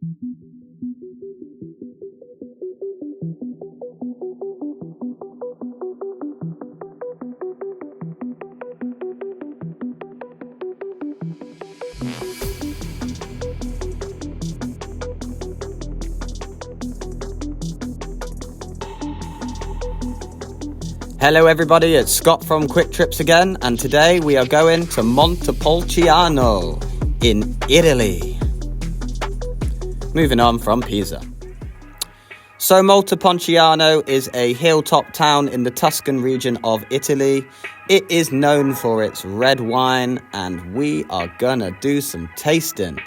Hello everybody, it's Scott from Quick Trips again, and today we are going to Montepulciano in Italy. Moving on from Pisa. So Montepulciano is a hilltop town in the Tuscan region of Italy. It is known for its red wine, and we are gonna do some tasting.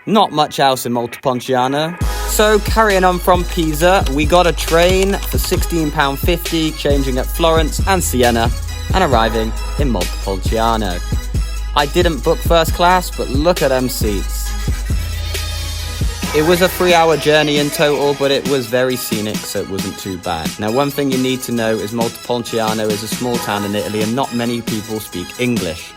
Not much else in Montepulciano. So carrying on from Pisa, we got a train for £16.50, changing at Florence and Siena and arriving in Montepulciano. I didn't book first class, but look at them seats. It was a 3-hour journey in total, but it was very scenic, so it wasn't too bad. Now, one thing you need to know is Montepulciano is a small town in Italy and not many people speak English.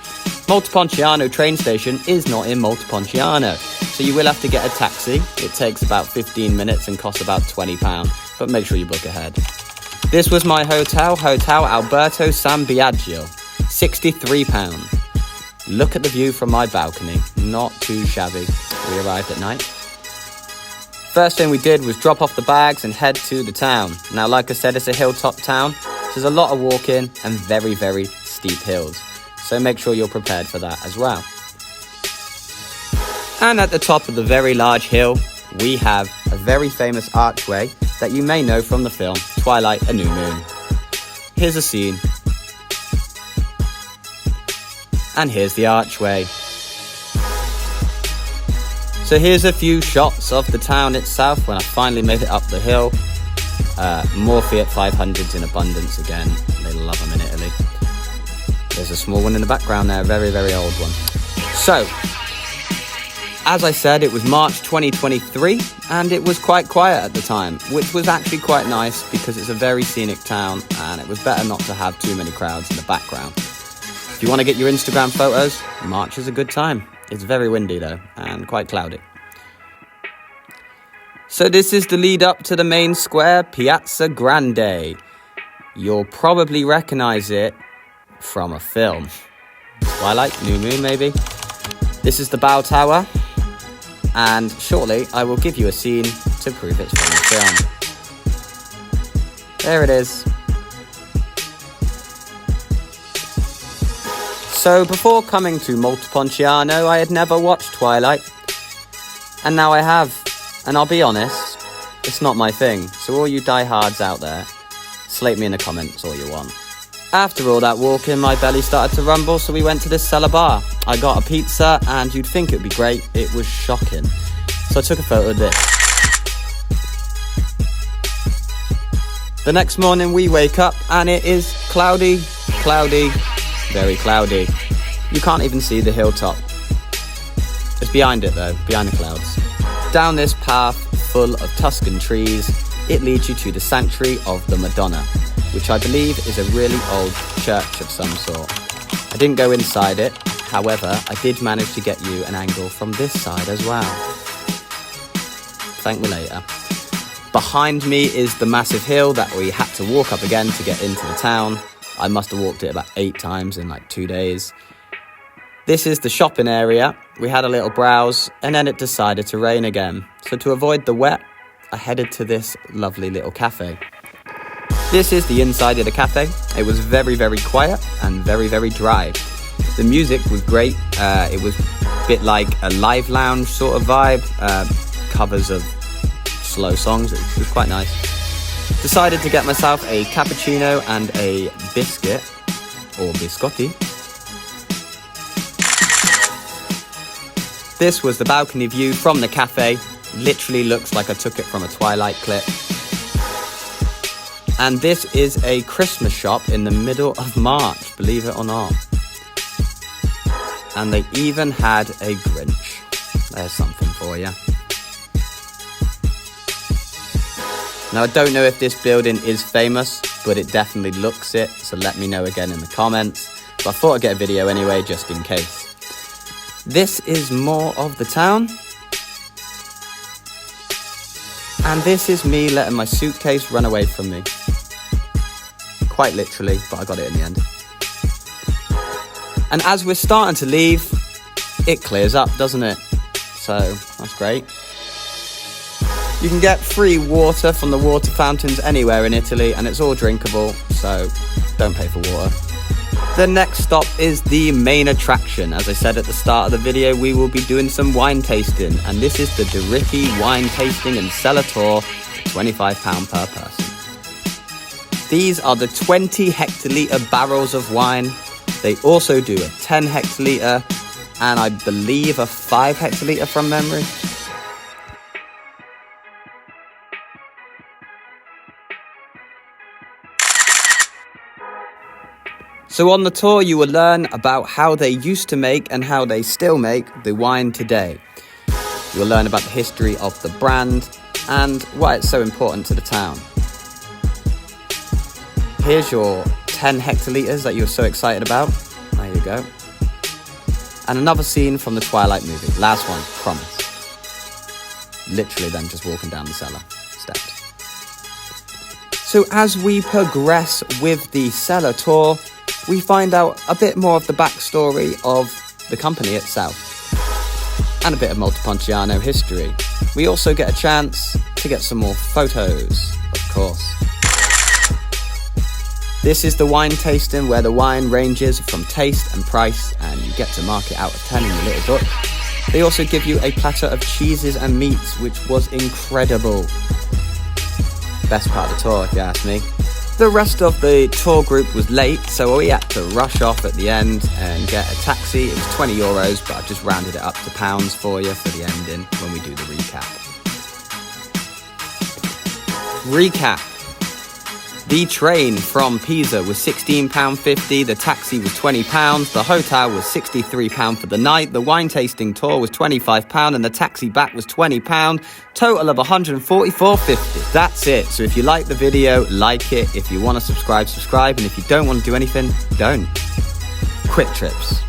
Montepulciano train station is not in Montepulciano, so you will have to get a taxi. It takes about 15 minutes and costs about £20, but make sure you book ahead. This was my hotel, Hotel Alberto San Biagio, £63. Look at the view from my balcony, not too shabby. We arrived at night. First thing we did was drop off the bags and head to the town. Now, like I said, it's a hilltop town, so there's a lot of walking and very, very steep hills. So make sure you're prepared for that as well. And at the top of the very large hill, we have a very famous archway that you may know from the film Twilight, A New Moon. Here's a scene. And here's the archway. So here's a few shots of the town itself when I finally made it up the hill. More Fiat 500s in abundance again. They love them in Italy. There's a small one in the background there, a very, very old one. So, as I said, it was March 2023, and it was quite quiet at the time, which was actually quite nice because it's a very scenic town, and it was better not to have too many crowds in the background. If you want to get your Instagram photos, March is a good time. It's very windy though, and quite cloudy. So this is the lead up to the main square, Piazza Grande. You'll probably recognize it from a film. Twilight, New Moon maybe. This is the Bow Tower, and shortly I will give you a scene to prove it's from the film. There it is. So before coming to Montepulciano, I had never watched Twilight, and now I have, and I'll be honest, it's not my thing. So all you diehards out there, slate me in the comments all you want. After all that walking, my belly started to rumble, so we went to this cellar bar. I got a pizza, and you'd think it would be great. It was shocking. So I took a photo of this. The next morning we wake up, and it is cloudy, cloudy, very cloudy. You can't even see the hilltop. It's behind it though, behind the clouds. Down this path full of Tuscan trees, it leads you to the Sanctuary of the Madonna, which I believe is a really old church of some sort. I didn't go inside it, however, I did manage to get you an angle from this side as well. Thank me later. Behind me is the massive hill that we had to walk up again to get into the town. I must have walked it about 8 times in like 2 days. This is the shopping area. We had a little browse, and then it decided to rain again. So to avoid the wet, I headed to this lovely little cafe. This is the inside of the cafe. It was very, very quiet and very, very dry. The music was great. It was a bit like a live lounge sort of vibe. Covers of slow songs. It was quite nice. Decided to get myself a cappuccino and a biscuit, or biscotti. This was the balcony view from the cafe. Literally looks like I took it from a Twilight clip. And this is a Christmas shop in the middle of March, believe it or not. And they even had a Grinch. There's something for you. Now, I don't know if this building is famous, but it definitely looks it, so let me know again in the comments. But I thought I'd get a video anyway, just in case. This is more of the town. And this is me letting my suitcase run away from me. Quite literally, but I got it in the end. And as we're starting to leave, it clears up, doesn't it? So, that's great. You can get free water from the water fountains anywhere in Italy, and it's all drinkable, so don't pay for water. The next stop is the main attraction. As I said at the start of the video, we will be doing some wine tasting, and this is the Diricchi wine tasting and cellar tour, £25 per person. These are the 20 hectolitre barrels of wine. They also do a 10 hectolitre and I believe a 5 hectolitre from memory. So on the tour, you will learn about how they used to make and how they still make the wine today. You'll learn about the history of the brand and why it's so important to the town. Here's your 10 hectolitres that you were so excited about. There you go. And another scene from the Twilight movie. Last one, promise. Literally them just walking down the cellar steps. So as we progress with the cellar tour, we find out a bit more of the backstory of the company itself and a bit of Montepulciano history. We also get a chance to get some more photos, of course. This is the wine tasting where the wine ranges from taste and price, and you get to mark it out of 10 in your little book. They also give you a platter of cheeses and meats, which was incredible. Best part of the tour, if you ask me. The rest of the tour group was late, so we had to rush off at the end and get a taxi. It was €20, but I've just rounded it up to pounds for you for the ending when we do the recap. Recap. The train from Pisa was £16.50, the taxi was £20, the hotel was £63 for the night, the wine tasting tour was £25 and the taxi back was £20, total of £144.50. That's it. So if you like the video, like it. If you want to subscribe, subscribe. And if you don't want to do anything, don't. Quick Trips.